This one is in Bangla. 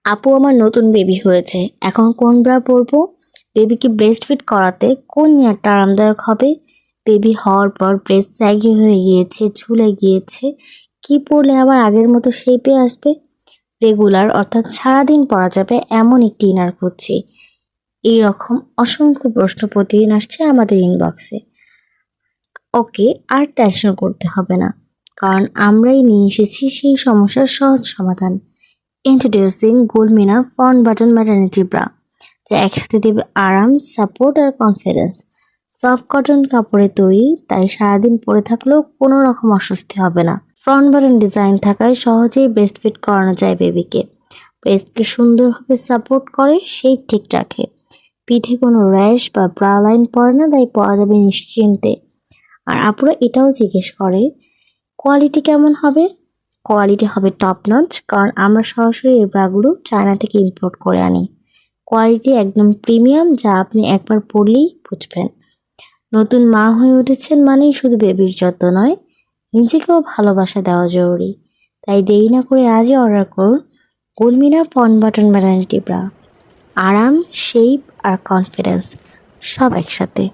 আপু আমার নতুন বেবি হয়েছে, এখন কোন ব্রা পরবো? বেবিকে ব্রেস্ট ফিড করাতে কোন ইয়ারটা আরামদায়ক হবে? বেবি হওয়ার পর ব্রেস্ট স্যাগি হয়ে গিয়েছে, ঝুলে গিয়েছে, কি পরলে আবার আগের মতো শেপে আসবে? রেগুলার অর্থাৎ সারাদিন পরা যাবে এমন একটি ইনার খুঁজছি। এইরকম অসংখ্য প্রশ্ন প্রতিদিন আসছে আমাদের ইনবক্সে। ওকে, আর টেনশন করতে হবে না, কারণ আমরাই নিয়ে এসেছি সেই সমস্যার সহজ সমাধান। Introducing Gulmina front button maternity bra, যা একসাথে দেবে আরাম, সাপোর্ট আর কনফিডেন্স। সফট কটন কাপড়ে তৈরি, তাই সারাদিন পরে থাকলেও কোনো রকম অস্বস্তি হবে না। ফ্রন্ট বাটন ডিজাইন থাকায় সহজেই ব্রেস্ট ফিট করানো যায় বেবিকে। ব্রেস্টকে সুন্দরভাবে সাপোর্ট করে, শেপ ঠিক রাখে। পিঠে কোনো র্যাশ বা ব্রা লাইন পড়ে না, তাই পরা যাবে নিশ্চিন্তে। আর আপুরা এটাও জিজ্ঞেস করে কোয়ালিটি কেমন হবে। কোয়ালিটি হবে টপ নচ, কারণ আমরা সরাসরি এই ব্রাগুলো চায়না থেকে ইম্পোর্ট করে আনি। কোয়ালিটি একদম প্রিমিয়াম, যা আপনি একবার পরলেই বুঝবেন। নতুন মা হয়ে উঠেছেন মানেই শুধু বেবির যত্ন নয়, নিজেকেও ভালোবাসা দেওয়া জরুরি। তাই দেরি না করে আজই অর্ডার করুন গুলমিনা ফন বাটন ম্যাটারনিটি ব্রা। আরাম, শেপ আর কনফিডেন্স সব একসাথে।